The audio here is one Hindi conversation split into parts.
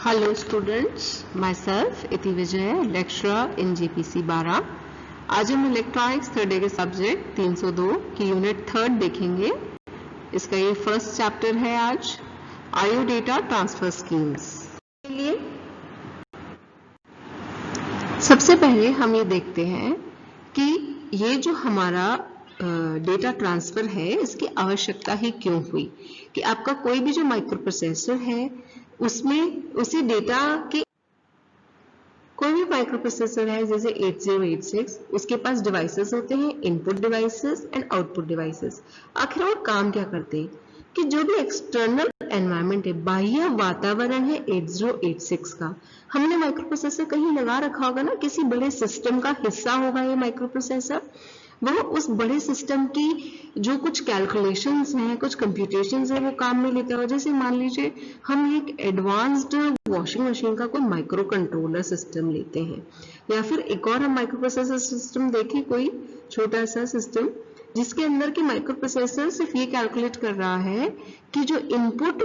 Hello students, myself इति विजय, lecturer in GPC 12। आज हम इलेक्ट्रॉनिक्स थर्ड डे के सब्जेक्ट 302 की यूनिट थर्ड देखेंगे। इसका ये फर्स्ट चैप्टर है आज, आईओ डेटा ट्रांसफर स्कीम्स के लिए। सबसे पहले हम ये देखते हैं कि ये जो हमारा डेटा ट्रांसफर है इसकी आवश्यकता ही क्यों हुई, कि आपका कोई भी जो माइक्रो प्रोसेसर है उसमें उसी डेटा के कोई भी माइक्रो प्रोसेसर है जैसे 8086, उसके पास डिवाइसेस होते हैं, input devices and output devices. आखिर और काम क्या करते हैं कि जो भी एक्सटर्नल एनवायरनमेंट है, बाह्य वातावरण है 8086 का, हमने माइक्रो प्रोसेसर कहीं लगा रखा होगा ना, किसी बड़े सिस्टम का हिस्सा होगा ये माइक्रो प्रोसेसर। वह उस बड़े सिस्टम की जो कुछ कैलकुलेशंस हैं, कुछ कंप्यूटेशंस हैं, वो काम में लेता है। जैसे मान लीजिए हम एक एडवांस्ड वॉशिंग मशीन का कोई माइक्रो कंट्रोलर सिस्टम लेते हैं, या फिर एक और हम माइक्रो प्रोसेसर सिस्टम देखें, कोई छोटा सा सिस्टम जिसके अंदर की माइक्रो प्रोसेसर सिर्फ ये कैलकुलेट कर रहा है कि जो इनपुट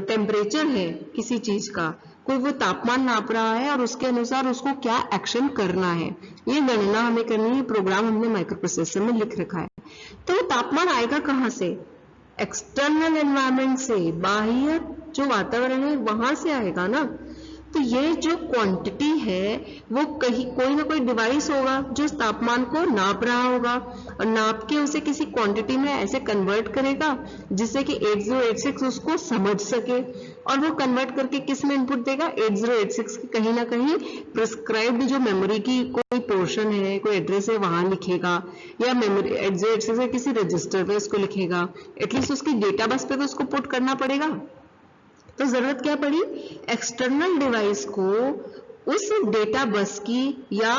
टेम्परेचर है किसी चीज का, कोई वो तापमान नाप रहा है और उसके अनुसार उसको क्या एक्शन करना है, ये गणना हमें करनी है। प्रोग्राम हमने माइक्रो प्रोसेसर में लिख रखा है। तो तापमान आएगा कहाँ से? एक्सटर्नल एनवायरनमेंट से, बाह्य जो वातावरण है वहां से आएगा ना। तो ये जो क्वांटिटी है वो कहीं कोई ना कोई डिवाइस होगा जो तापमान को नाप रहा होगा, और नाप के उसे किसी क्वांटिटी में ऐसे कन्वर्ट करेगा जिससे कि 8086 उसको समझ सके, और वो कन्वर्ट करके किस में इनपुट देगा? 8086 की कहीं ना कहीं प्रिस्क्राइब्ड जो मेमोरी की कोई पोर्शन है, कोई एड्रेस है, वहां लिखेगा, या मेमोरी 8086 के किसी रजिस्टर पे उसको लिखेगा। एटलीस्ट उसकी डेटा बस पे तो उसको पुट करना पड़ेगा। तो जरूरत क्या पड़ी? एक्सटर्नल डिवाइस को उस डेटा बस की या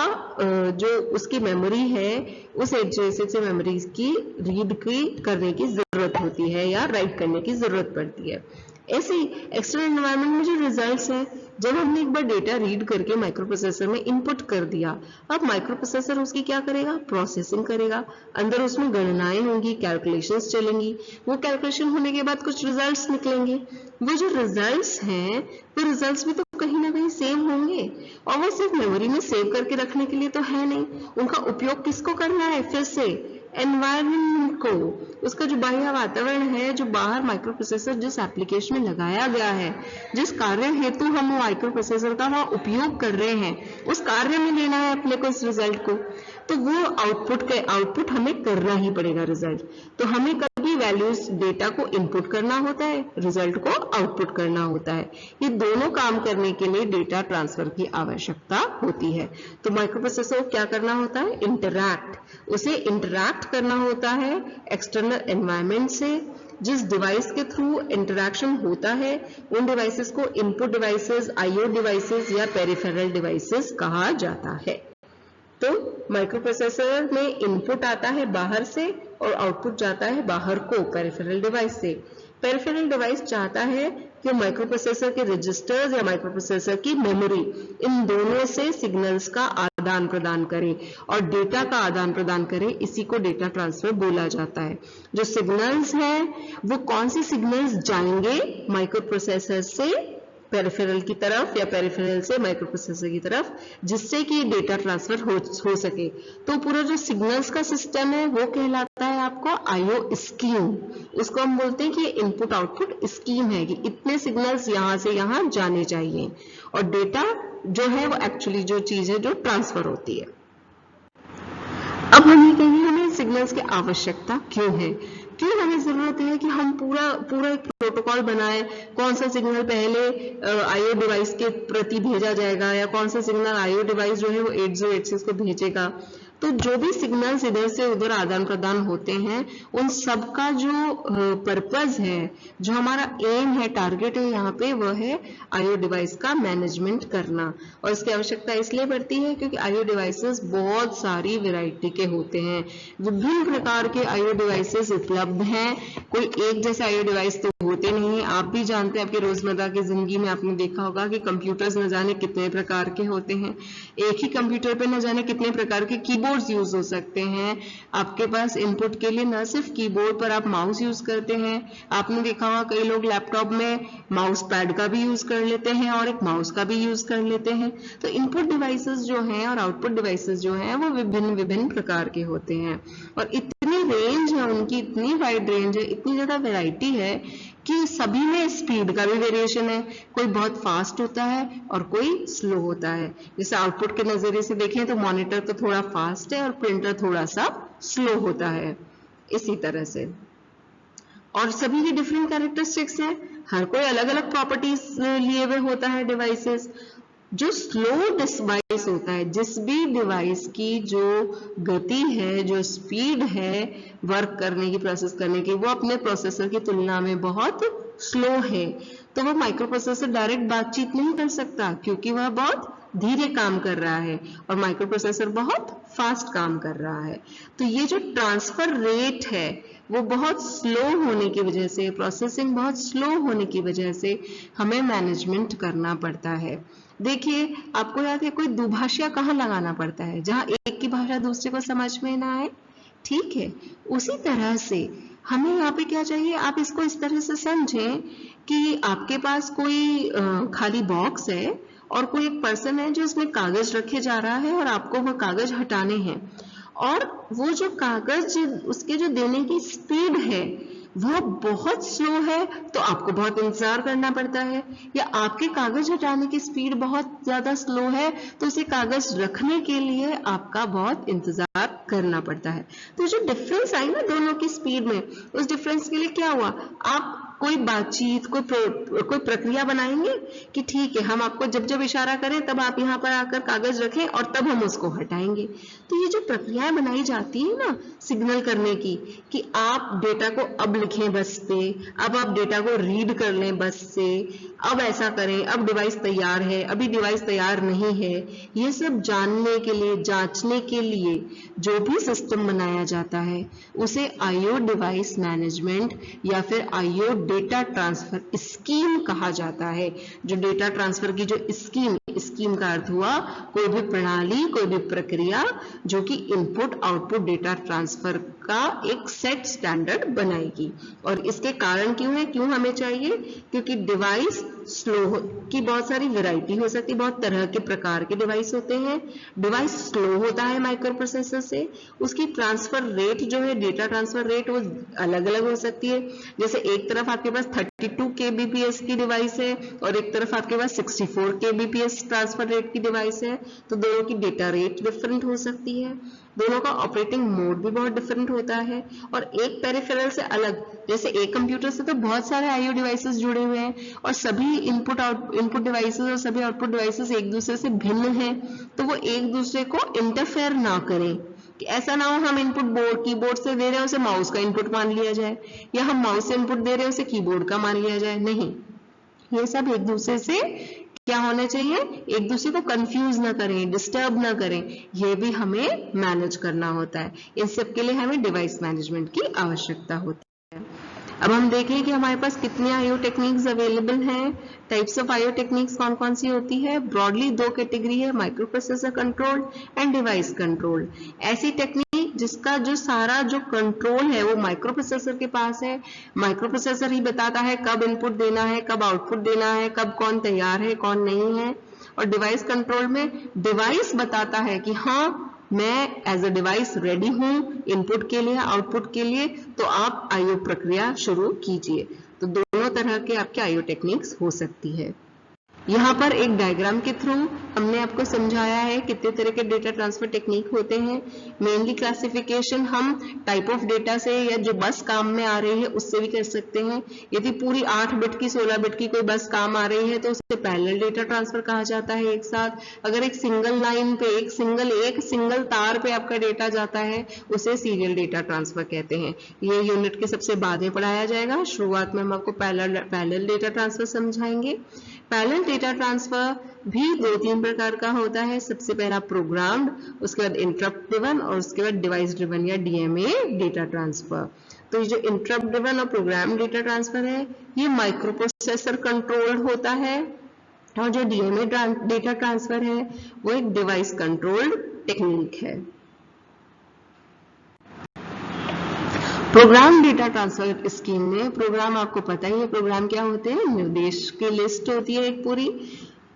जो उसकी मेमोरी है उस 8086 मेमोरी की रीड की करने की जरूरत होती है या राइट करने की जरूरत पड़ती है। ऐसे ही एक्सटर्नल एनवायरनमेंट में जो रिजल्ट्स हैं, जब हमने एक बार डेटा रीड करके माइक्रो प्रोसेसर में इनपुट कर दिया, अब माइक्रो प्रोसेसर उसकी क्या करेगा? प्रोसेसिंग करेगा। अंदर उसमें गणनाएं होंगी, कैलकुलेशंस चलेंगी। वो कैलकुलेशन होने के बाद कुछ रिजल्ट्स निकलेंगे। वो जो रिजल्ट्स हैं वो रिजल्ट्स भी तो कहीं ना कहीं सेव होंगे, और वो सिर्फ मेमोरी में सेव करके रखने के लिए तो है नहीं। उनका उपयोग किसको करना है? फिर से एनवायरनमेंट को, उसका जो बाह्य वातावरण है, जो बाहर माइक्रो प्रोसेसर जिस एप्लीकेशन में लगाया गया है, जिस कार्य हेतु हम माइक्रो प्रोसेसर का वहां उपयोग कर रहे हैं, उस कार्य में लेना है अपने को इस रिजल्ट को। तो वो आउटपुट हमें करना ही पड़ेगा रिजल्ट। तो हमें कभी वैल्यूज डेटा को इनपुट करना होता है, रिजल्ट को आउटपुट करना होता है। ये दोनों काम करने के लिए डेटा ट्रांसफर की आवश्यकता होती है। तो माइक्रो प्रोसेसर को क्या करना होता है? उसे इंटरैक्ट करना होता है एक्सटर्नल एनवायरनमेंट से। जिस डिवाइस के थ्रू इंटरैक्शन होता है उन डिवाइसेस को इनपुट डिवाइसेस, आईओ डिवाइसेस या पेरिफेरल डिवाइसेस कहा जाता है। तो माइक्रो प्रोसेसर में इनपुट आता है बाहर से और आउटपुट जाता है बाहर को पेरिफेरल डिवाइस से। पेरिफेरल डिवाइस चाहता है कि माइक्रो प्रोसेसर के रजिस्टर्स या माइक्रो प्रोसेसर की मेमोरी, इन दोनों से सिग्नल्स का आदान प्रदान करे और डेटा का आदान प्रदान करे। इसी को डेटा ट्रांसफर बोला जाता है। जो सिग्नल्स हैं वो कौन से सिग्नल्स जाएंगे माइक्रो प्रोसेसर से पेरिफेरल की तरफ या पेरिफेरल से माइक्रो प्रोसेसर की तरफ, जिससे कि डेटा ट्रांसफर हो सके। तो पूरा जो सिग्नल्स का सिस्टम है वो कहलाता है आपको आईओ स्कीम। उसको हम बोलते हैं कि इनपुट आउटपुट स्कीम है, कि इतने सिग्नल्स यहां से यहां जाने चाहिए, और डेटा जो है वो एक्चुअली जो चीज है जो ट्रांसफर होती है। अब हम ये कहेंगे हमें सिग्नल्स की आवश्यकता क्यों है, क्यों हमें जरूरत है कि हम पूरा एक प्रोटोकॉल बनाए, कौन सा सिग्नल पहले आईओ डिवाइस के प्रति भेजा जाएगा, या कौन सा सिग्नल आईओ डिवाइस जो है वो 8086 को भेजेगा। तो जो भी सिग्नल्स इधर से उधर आदान प्रदान होते हैं, उन सब का जो पर्पस है, जो हमारा एम है, टारगेट है यहाँ पे, वह है आईओ डिवाइस का मैनेजमेंट करना। और इसकी आवश्यकता इसलिए पड़ती है क्योंकि आईओ डिवाइसेस बहुत सारी वैरायटी के होते हैं। विभिन्न प्रकार के आईओ डिवाइसेस उपलब्ध हैं। कोई एक जैसा आईओ डिवाइस तो हो होते नहीं हैं। आप भी जानते हैं, आपके रोजमर्रा की जिंदगी में आपने देखा होगा कि कंप्यूटर्स न जाने कितने प्रकार के होते हैं। एक ही कंप्यूटर पे न जाने कितने प्रकार के कीबोर्ड्स यूज हो सकते हैं। आपके पास इनपुट के लिए न सिर्फ कीबोर्ड पर आप माउस यूज करते हैं, आपने देखा होगा कई लोग लैपटॉप में माउस पैड का भी यूज कर लेते हैं और एक माउस का भी यूज कर लेते हैं। तो इनपुट डिवाइसेस जो हैं और आउटपुट डिवाइसेस जो हैं वो विभिन्न विभिन्न प्रकार के होते हैं, और इतनी रेंज है उनकी, इतनी वाइड रेंज है, इतनी ज्यादा वैरायटी है कि सभी में स्पीड का भी वेरिएशन है। कोई बहुत फास्ट होता है और कोई स्लो होता है। जैसे आउटपुट के नजरिए से देखें तो मॉनिटर तो थोड़ा फास्ट है और प्रिंटर थोड़ा सा स्लो होता है, इसी तरह से। और सभी की डिफरेंट कैरेक्टरिस्टिक्स हैं, हर कोई अलग अलग प्रॉपर्टीज लिए हुए होता है डिवाइसेस। जो स्लो डिवाइस होता है, जिस भी डिवाइस की जो गति है, जो स्पीड है वर्क करने की, प्रोसेस करने की, वो अपने प्रोसेसर की तुलना में बहुत स्लो है, तो वो माइक्रो प्रोसेसर डायरेक्ट बातचीत नहीं कर सकता क्योंकि वह बहुत धीरे काम कर रहा है और माइक्रो प्रोसेसर बहुत फास्ट काम कर रहा है। तो ये जो ट्रांसफर रेट है वो बहुत स्लो होने की वजह से, प्रोसेसिंग बहुत स्लो होने की वजह से हमें मैनेजमेंट करना पड़ता है। देखिए, आपको याद है कोई दुभाषिया कहाँ लगाना पड़ता है, जहां एक की भाषा दूसरे को समझ में ना आए, ठीक है। उसी तरह से हमें यहाँ पे क्या चाहिए, आप इसको इस तरह से समझें कि आपके पास कोई खाली बॉक्स है और कोई एक पर्सन है जो इसमें कागज रखे जा रहा है और आपको वह कागज हटाने हैं, और वो जो कागज उसके जो देने की स्पीड है वह बहुत स्लो है, तो आपको बहुत इंतजार करना पड़ता है। या आपके कागज हटाने की स्पीड बहुत ज्यादा स्लो है, तो उसे कागज रखने के लिए आपका बहुत इंतजार करना पड़ता है। तो जो डिफरेंस आई ना दोनों की स्पीड में, उस डिफरेंस के लिए क्या हुआ, आप कोई बातचीत, कोई प्रक्रिया बनाएंगे कि ठीक है, हम आपको जब जब इशारा करें तब आप यहाँ पर आकर कागज रखें और तब हम उसको हटाएंगे। तो ये जो प्रक्रियाएं बनाई जाती है ना सिग्नल करने की, कि आप डेटा को अब लिखें बस पे, अब आप डेटा को रीड कर लें बस से, अब ऐसा करें, अब डिवाइस तैयार है, अभी डिवाइस तैयार नहीं है, ये सब जानने के लिए, जांचने के लिए जो भी सिस्टम बनाया जाता है उसे आईओ डिवाइस मैनेजमेंट या फिर आईओ डेटा ट्रांसफर स्कीम कहा जाता है। जो डेटा ट्रांसफर की जो स्कीम का अर्थ हुआ कोई भी प्रणाली, कोई भी प्रक्रिया जो कि इनपुट आउटपुट डेटा ट्रांसफर का एक सेट स्टैंडर्ड बनाएगी। और इसके कारण क्यों है, क्यों हमें चाहिए, क्योंकि डिवाइस स्लो की बहुत सारी वैरायटी हो सकती है, बहुत तरह के प्रकार के डिवाइस होते हैं। डिवाइस स्लो होता है माइक्रो प्रोसेसर से, उसकी ट्रांसफर रेट जो है, डेटा ट्रांसफर रेट, वो अलग अलग हो सकती है। जैसे एक तरफ आपके पास 32 kbps की डिवाइस है और एक तरफ आपके पास 64 kbps ट्रांसफर रेट की डिवाइस है, तो दोनों की डेटा रेट डिफरेंट हो सकती है, दोनों का ऑपरेटिंग मोड भी बहुत डिफरेंट होता है। और एक पेरिफेरल से अलग, जैसे एक कंप्यूटर से तो बहुत सारे आईओ डिवाइसेस जुड़े हुए हैं और सभी इनपुट डिवाइसेस और सभी आउटपुट डिवाइसेस एक दूसरे से भिन्न हैं, तो वो एक दूसरे को इंटरफेयर ना करें, कि ऐसा ना हो हम इनपुट कीबोर्ड से दे रहे हैं उसे माउस का इनपुट मान लिया जाए, या हम माउस से इनपुट दे रहे हैं उसे कीबोर्ड का मान लिया जाए। नहीं, ये सब एक दूसरे से क्या होना चाहिए, एक दूसरे को कंफ्यूज ना करें, डिस्टर्ब ना करें, ये भी हमें मैनेज करना होता है। इन सब के लिए हमें डिवाइस मैनेजमेंट की आवश्यकता होती है। अब हम देखें कि हमारे पास कितने आईओ टेक्निक्स अवेलेबल हैं। टाइप्स ऑफ आईओ टेक्निक्स कौन कौन सी होती है, ब्रॉडली दो कैटेगरी है, micro processor control and device control. ऐसी टेक्निक जिसका जो सारा जो कंट्रोल है वो माइक्रो प्रोसेसर के पास है, माइक्रो प्रोसेसर ही बताता है कब इनपुट देना है, कब आउटपुट देना है, कब कौन तैयार है कौन नहीं है। और डिवाइस कंट्रोल में डिवाइस बताता है कि हाँ मैं एज अ डिवाइस रेडी हूं इनपुट के लिए, आउटपुट के लिए, तो आप आईओ प्रक्रिया शुरू कीजिए। तो दोनों तरह के आपके आईओ टेक्निक्स हो सकती है। यहाँ पर एक डायग्राम के थ्रू हमने आपको समझाया है कितने तरह के डेटा ट्रांसफर टेक्निक होते हैं। मेनली क्लासिफिकेशन हम टाइप ऑफ डेटा से या जो बस काम में आ रही है उससे भी कर सकते हैं। यदि पूरी 8 बिट की 16 बिट की कोई बस काम आ रही है तो उसे पैरेलल डेटा ट्रांसफर कहा जाता है एक साथ। अगर एक सिंगल लाइन पे एक सिंगल तार पे आपका डेटा जाता है उसे सीरियल डेटा ट्रांसफर कहते हैं। ये यूनिट के सबसे बाद में पढ़ाया जाएगा, शुरुआत में हम आपको पैरेलल डेटा ट्रांसफर समझाएंगे। पैरेलल डेटा ट्रांसफर भी 2-3 प्रकार का होता है। सबसे पहला प्रोग्राम्ड, उसके बाद इंटरप्ट ड्रिवन और उसके बाद डिवाइस ड्रिवन या डीएमए डेटा ट्रांसफर। तो ये जो इंटरप्ट ड्रिवन और प्रोग्राम डेटा ट्रांसफर है ये माइक्रो प्रोसेसर कंट्रोल्ड होता है, और जो डीएमए डेटा ट्रांसफर है वो एक डिवाइस कंट्रोल्ड टेक्निक है। प्रोग्राम डेटा ट्रांसफर स्कीम में प्रोग्राम, आपको पता ही है प्रोग्राम क्या होते हैं, निर्देश की लिस्ट होती है एक पूरी।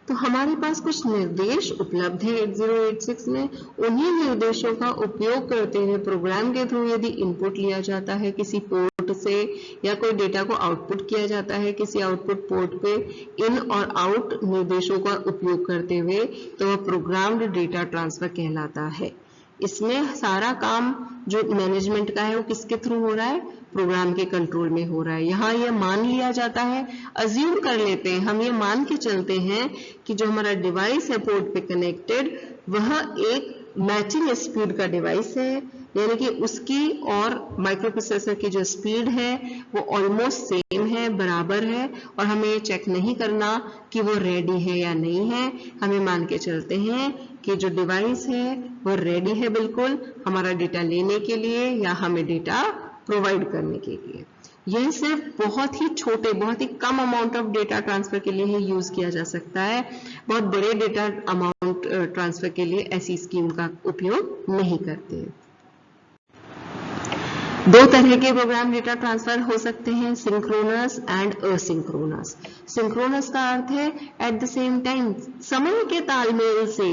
तो हमारे पास कुछ निर्देश उपलब्ध है 8086 में, उन्हीं निर्देशों का उपयोग करते हुए प्रोग्राम के थ्रू यदि इनपुट लिया जाता है किसी पोर्ट से या कोई डेटा को आउटपुट किया जाता है किसी आउटपुट पोर्ट पे इन और आउट निर्देशों का उपयोग करते हुए, तो वह प्रोग्राम्ड डेटा ट्रांसफर कहलाता है। इसमें सारा काम जो मैनेजमेंट का है वो किसके थ्रू हो रहा है, प्रोग्राम के कंट्रोल में हो रहा है। यहाँ ये मान लिया जाता है, अज्यूम कर लेते हैं, हम ये मान के चलते हैं कि जो हमारा डिवाइस है पोर्ट पे कनेक्टेड वह एक मैचिंग स्पीड का डिवाइस है, यानी कि उसकी और माइक्रो प्रोसेसर की जो स्पीड है वो ऑलमोस्ट सेम है, बराबर है, और हमें ये चेक नहीं करना कि वो रेडी है या नहीं है। हमें मान के चलते हैं कि जो डिवाइस है वो रेडी है बिल्कुल हमारा डेटा लेने के लिए या हमें डेटा प्रोवाइड करने के लिए। यह सिर्फ बहुत ही छोटे, बहुत ही कम अमाउंट ऑफ डेटा ट्रांसफर के लिए ही यूज किया जा सकता है। बहुत बड़े डेटा अमाउंट ट्रांसफर के लिए ऐसी स्कीम का उपयोग नहीं करते। दो तरह के प्रोग्राम डेटा ट्रांसफर हो सकते हैं, सिंक्रोनस एंड असिंक्रोनस। सिंक्रोनस का अर्थ है एट द सेम टाइम, समय के तालमेल से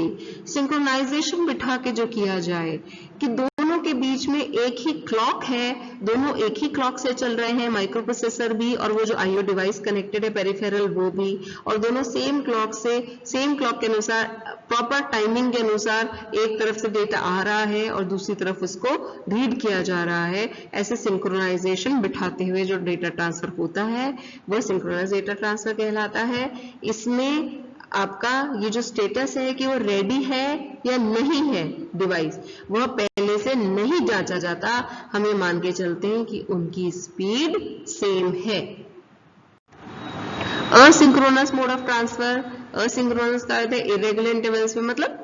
सिंक्रोनाइजेशन बिठा के जो किया जाए कि दोनों के बीच में एक ही क्लॉक है, दोनों एक ही क्लॉक से चल रहे हैं, माइक्रो प्रोसेसर भी और वो जो आईओ डिवाइस कनेक्टेड है पेरिफेरल वो भी, और दोनों सेम क्लॉक से, सेम क्लॉक के अनुसार, प्रॉपर टाइमिंग के अनुसार एक तरफ से डेटा आ रहा है और दूसरी तरफ उसको रीड किया जा रहा है। ऐसे सिंक्रोनाइजेशन बिठाते हुए जो डेटा ट्रांसफर होता है वो सिंक्रोनाइज डेटा ट्रांसफर कहलाता है। इसमें आपका ये जो स्टेटस है कि वो रेडी है या नहीं है डिवाइस, वह पहले से नहीं जांचा जाता, हमें मान के चलते हैं कि उनकी स्पीड सेम है। Asynchronous mode of transfer, asynchronous का अर्थ है इरेगुलर इंटरवल्स में, मतलब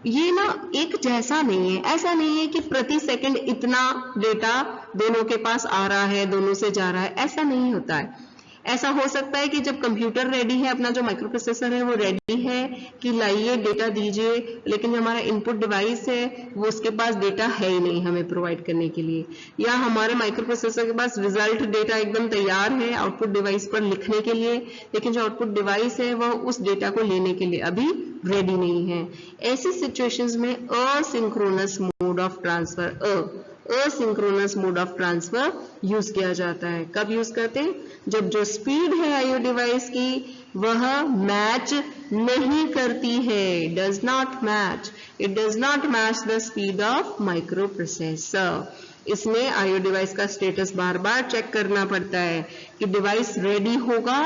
ये ना एक जैसा नहीं है, ऐसा नहीं है कि प्रति सेकंड इतना डेटा दोनों के पास आ रहा है, दोनों से जा रहा है, ऐसा नहीं होता है। ऐसा हो सकता है कि जब कंप्यूटर रेडी है, अपना जो माइक्रो प्रोसेसर है वो रेडी है कि लाइए डेटा दीजिए, लेकिन जो हमारा इनपुट डिवाइस है वो उसके पास डेटा है ही नहीं हमें प्रोवाइड करने के लिए, या हमारे माइक्रो प्रोसेसर के पास रिजल्ट डेटा एकदम तैयार है आउटपुट डिवाइस पर लिखने के लिए, लेकिन जो आउटपुट डिवाइस है वह उस डेटा को लेने के लिए अभी रेडी नहीं है। ऐसी सिचुएशंस में asynchronous mode of transfer, asynchronous mode of transfer use किया जाता है। कब यूज करते हैं, जब जो स्पीड है आईओ डिवाइस की वह मैच नहीं करती है, does not match, it does not match the speed of micro processor. इसमें आईओ डिवाइस का स्टेटस बार बार चेक करना पड़ता है कि डिवाइस रेडी होगा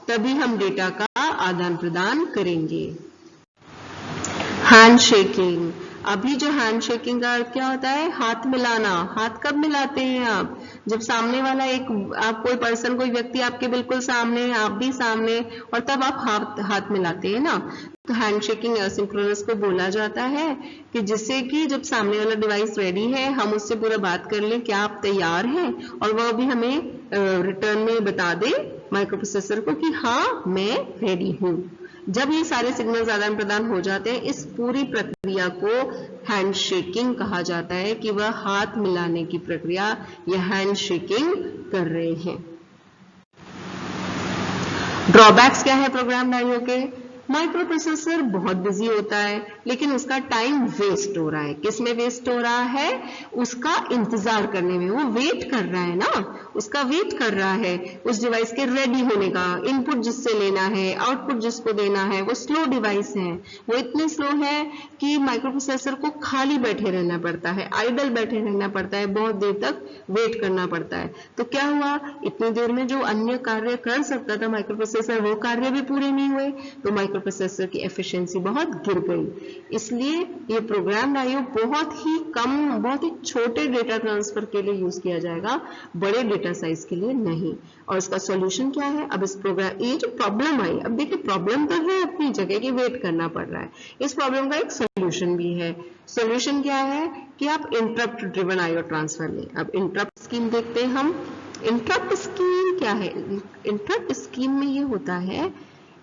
तभी हम डेटा का आदान प्रदान करेंगे। हैंड शेकिंग, अभी जो हैंड शेकिंग का अर्थ क्या होता है, हाथ मिलाना। हाथ कब मिलाते हैं आप, जब सामने वाला एक, आप कोई पर्सन, कोई व्यक्ति आपके बिल्कुल सामने है, आप भी सामने, और तब आप हाथ मिलाते हैं ना। तो हैंड शेकिंग एसिंक्रोनस को बोला जाता है कि जिससे कि जब सामने वाला डिवाइस रेडी है हम उससे पूरा बात कर लें क्या आप तैयार हैं, और वह भी हमें रिटर्न में बता दे माइक्रो प्रोसेसर को कि हाँ मैं रेडी हूँ। जब ये सारे सिग्नल्स आदान प्रदान हो जाते हैं, इस पूरी प्रक्रिया को हैंड शेकिंग कहा जाता है कि वह हाथ मिलाने की प्रक्रिया या हैंड शेकिंग कर रहे हैं। ड्रॉबैक्स क्या है प्रोग्राम आईओ के, माइक्रो प्रोसेसर बहुत बिजी होता है लेकिन उसका टाइम वेस्ट हो रहा है। किसमें वेस्ट हो रहा है, उसका इंतजार करने में, वो वेट कर रहा है ना, उसका वेट कर रहा है उस डिवाइस के रेडी होने का, इनपुट जिससे लेना है, आउटपुट जिसको देना है। वो स्लो डिवाइस है, वो इतने स्लो है कि माइक्रो प्रोसेसर को खाली बैठे रहना पड़ता है, आइडल बैठे रहना पड़ता है, बहुत देर तक वेट करना पड़ता है। तो क्या हुआ, इतनी देर में जो अन्य कार्य कर सकता था माइक्रो प्रोसेसर वो कार्य भी पूरे नहीं हुए, तो माइक्रो माइक्रो प्रोसेसर की एफिशिएंसी बहुत गिर गई। इसलिए ये प्रोग्राम्ड आईओ बहुत ही कम, बहुत ही छोटे डेटा ट्रांसफर के लिए यूज किया जाएगा, बड़े डेटा साइज के लिए नहीं। और इसका सॉल्यूशन क्या है? अब इस प्रोग्राम, ये जो प्रॉब्लम आई, अब देखिए प्रॉब्लम तो है अपनी जगह की, वेट करना पड़ रहा है, इस प्रॉब्लम का एक सॉल्यूशन भी है। सॉल्यूशन क्या है कि आप इंटरप्ट ड्रिवन आईओ ट्रांसफर लें। अब इंटरप्ट स्कीम देखते हैं हम। इंटरप्ट स्कीम क्या है? इंटरप्ट स्कीम में ये होता है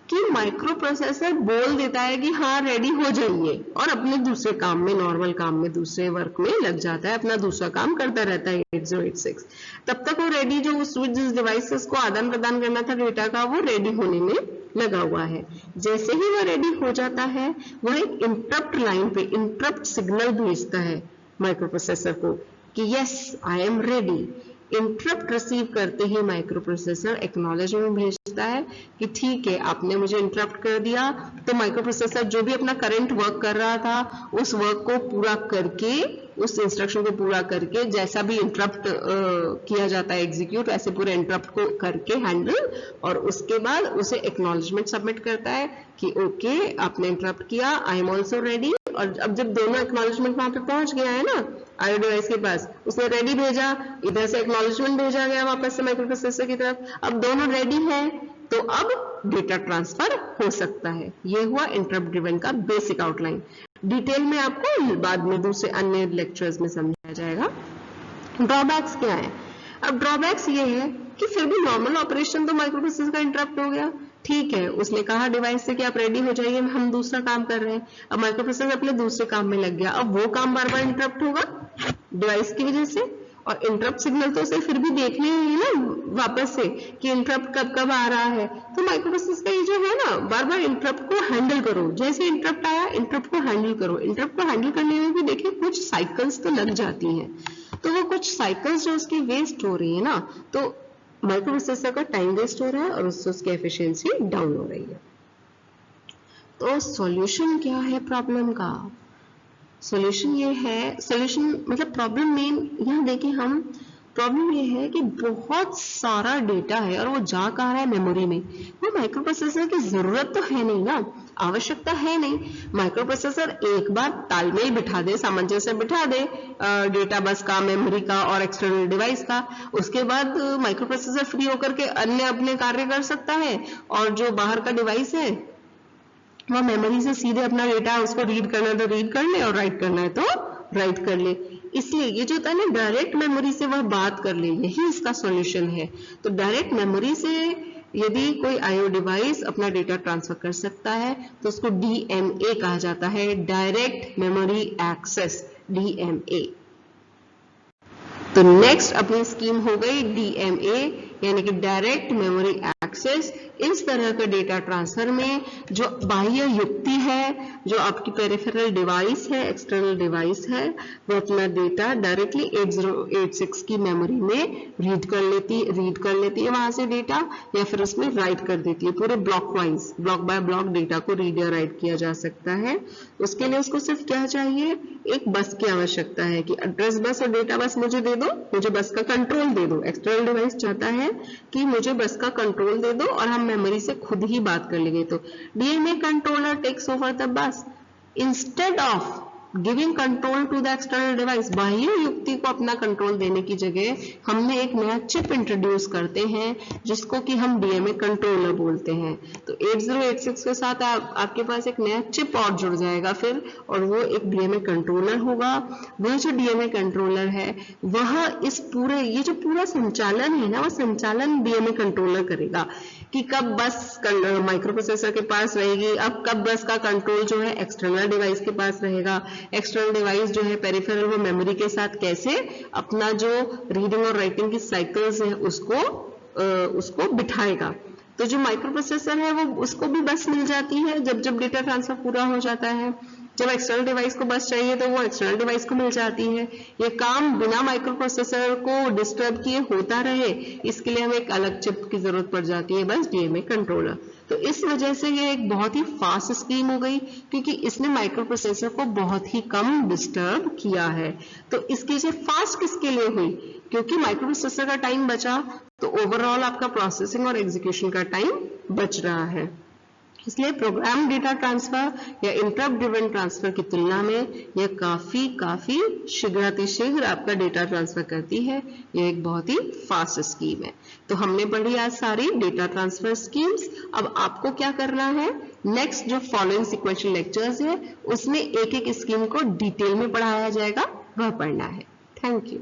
कि माइक्रो प्रोसेसर बोल देता है कि हाँ रेडी हो जाइए, और अपने दूसरे काम में, नॉर्मल काम में, दूसरे वर्क में लग जाता है, अपना दूसरा काम करता रहता है 8086। तब तक वो रेडी, जो स्विच डिवाइसेस को आदान प्रदान करना था डेटा का, वो रेडी होने में लगा हुआ है। जैसे ही वो रेडी हो जाता है, वह एक इंटरप्ट लाइन पे इंटरप्ट सिग्नल भेजता है माइक्रो प्रोसेसर को कि yes I am ready. Interrupt receive करते ही माइक्रो प्रोसेसर एक्नॉलेजमेंट भेजता है कि ठीक है, आपने मुझे इंटरप्ट कर दिया। तो माइक्रो प्रोसेसर जो भी अपना करंट वर्क कर रहा था, उस वर्क को पूरा करके, उस इंस्ट्रक्शन को पूरा करके, जैसा भी इंटरप्ट किया जाता है एग्जीक्यूट, ऐसे पूरे इंटरप्ट को करके हैंडल, और उसके बाद उसे एक्नॉलेजमेंट सबमिट करता है कि ओके आपने इंटरप्ट किया, आई एम ऑल्सो रेडी। और अब जब दोनों एक्नॉलेजमेंट वहां पे पहुंच गया है ना आईओ डिवाइस के पास, उसने रेडी भेजा, इधर से एक्नॉलेजमेंट भेजा गया वापस से माइक्रो प्रोसेसर की तरफ, अब दोनों रेडी हैं, तो अब डेटा ट्रांसफर हो सकता है। ये हुआ इंटरप्ट ड्रिवन का बेसिक आउटलाइन। डिटेल में आपको बाद में दूसरे अन्य लेक्चर्स में समझाया जाएगा। ड्रॉबैक्स क्या है? अब ड्रॉबैक्स ये है कि फिर भी नॉर्मल ऑपरेशन तो माइक्रो प्रोसेसर का इंटरप्ट हो गया, ठीक है, उसने कहा डिवाइस से कि आप रेडी हो जाइए, हम दूसरा काम कर रहे हैं। अब माइक्रो प्रोसेसर अपने दूसरे काम में लग गया, अब वो काम बार बार इंटरप्ट होगा डिवाइस की वजह से, और इंटरप्ट सिग्नल तो उसे फिर भी देखने ही ना वापस से कि इंटरप्ट कब कब आ रहा है। तो माइक्रो प्रोसेसर का ये जो है ना, बार बार इंटरप्ट को हैंडल करो, जैसे इंटरप्ट आया इंटरप्ट को हैंडल करो। इंटरप्ट को हैंडल करने में भी देखिए कुछ साइकिल्स तो लग जाती हैं, तो वो कुछ साइकिल्स जो उसकी वेस्ट हो रही है ना, तो माइक्रो प्रोसेसर का टाइम वेस्ट हो रहा है और उससे उसकी एफिशिएंसी डाउन हो रही है। तो सॉल्यूशन क्या है प्रॉब्लम का? सॉल्यूशन ये है, सॉल्यूशन मतलब प्रॉब्लम मेन यहाँ देखिए हम, प्रॉब्लम ये है कि बहुत सारा डेटा है और वो जा कहाँ रहा है? मेमोरी में। वो माइक्रो प्रोसेसर की जरूरत तो है नहीं ना, आवश्यकता है नहीं। माइक्रो प्रोसेसर एक बार तालमेल बिठा दे, सामंजस्य बिठा दे डेटा बस का, मेमोरी का और एक्सटर्नल डिवाइस का, उसके बाद माइक्रो प्रोसेसर फ्री होकर के अन्य अपने कार्य कर सकता है, और जो बाहर का डिवाइस है वह मेमोरी से सीधे अपना डेटा, उसको रीड करना है तो रीड कर ले और राइट करना है तो राइट कर ले। इसलिए ये जो होता है ना, डायरेक्ट मेमोरी से वह बात कर ले, यही इसका सॉल्यूशन है। तो डायरेक्ट मेमोरी से यदि कोई आईओ डिवाइस अपना डेटा ट्रांसफर कर सकता है तो उसको डीएमए कहा जाता है, डायरेक्ट मेमोरी एक्सेस, डीएमए। तो नेक्स्ट अपनी स्कीम हो गई डीएमए, यानी कि डायरेक्ट मेमोरी एक्सेस। इस तरह के डेटा ट्रांसफर में जो बाह्य युक्ति है, जो आपकी पेरिफेरल डिवाइस है, एक्सटर्नल डिवाइस है, वो अपना डेटा डायरेक्टली 8086 की मेमोरी में रीड कर लेती है वहां से डेटा, या फिर उसमें राइट कर देती है। पूरे block wise, block bye block data को रीड या राइट किया जा सकता है। उसके लिए उसको सिर्फ क्या चाहिए? एक बस की आवश्यकता है कि एड्रेस बस और डेटा बस मुझे दे दो, मुझे बस का कंट्रोल दे दो। एक्सटर्नल डिवाइस चाहता है कि मुझे बस का कंट्रोल दे दो और हम मेमोरी से खुद ही बात कर लेंगे। तो DMA controller takes over the bus instead of giving control to the external device. बाह्य युक्ति को अपना कंट्रोल देने की जगह हमने एक नया चिप इंट्रोड्यूस करते हैं जिसको कि हम डीएमए कंट्रोलर बोलते हैं। तो 8086 के साथ आपके पास एक नया चिप और जुड़ जाएगा फिर, और वो एक डीएमए कंट्रोलर होगा। वह जो डीएमए कंट्रोलर है वह इस पूरे, ये जो पूरा संचालन है ना, वह संचालन डीएमए कंट्रोलर करेगा कि कब बस माइक्रो प्रोसेसर के पास रहेगी, अब कब बस का कंट्रोल जो है एक्सटर्नल डिवाइस के पास रहेगा, एक्सटर्नल डिवाइस जो है पेरिफेरल वो मेमोरी के साथ कैसे अपना जो रीडिंग और राइटिंग की साइकिल्स है उसको बिठाएगा। तो जो माइक्रो प्रोसेसर है वो, उसको भी बस मिल जाती है जब जब डेटा ट्रांसफर पूरा हो जाता है। जब एक्सटर्नल डिवाइस को बस चाहिए तो वो एक्सटर्नल डिवाइस को मिल जाती है। ये काम बिना माइक्रो प्रोसेसर को डिस्टर्ब किए होता रहे, इसके लिए हमें एक अलग चिप की जरूरत पड़ जाती है, बस डीएमए कंट्रोलर। तो इस वजह से ये एक बहुत ही फास्ट स्कीम हो गई, क्योंकि इसने माइक्रो प्रोसेसर को बहुत ही कम डिस्टर्ब किया है। तो इसकी जो फास्ट किसके लिए हुई? क्योंकि माइक्रो प्रोसेसर का टाइम बचा, तो ओवरऑल आपका प्रोसेसिंग और एग्जीक्यूशन का टाइम बच रहा है। इसलिए प्रोग्राम डेटा ट्रांसफर या इंटरप्ट ड्रिवन ट्रांसफर की तुलना में यह काफी शीघ्रातिशीघ्र आपका डेटा ट्रांसफर करती है। यह एक बहुत ही फास्ट स्कीम है। तो हमने पढ़ी आज सारी डेटा ट्रांसफर स्कीम्स। अब आपको क्या करना है, नेक्स्ट जो फॉलोइंग सीक्वेंशियल लेक्चर्स है उसमें एक एक स्कीम को डिटेल में पढ़ाया जाएगा, वह पढ़ना है। Thank you.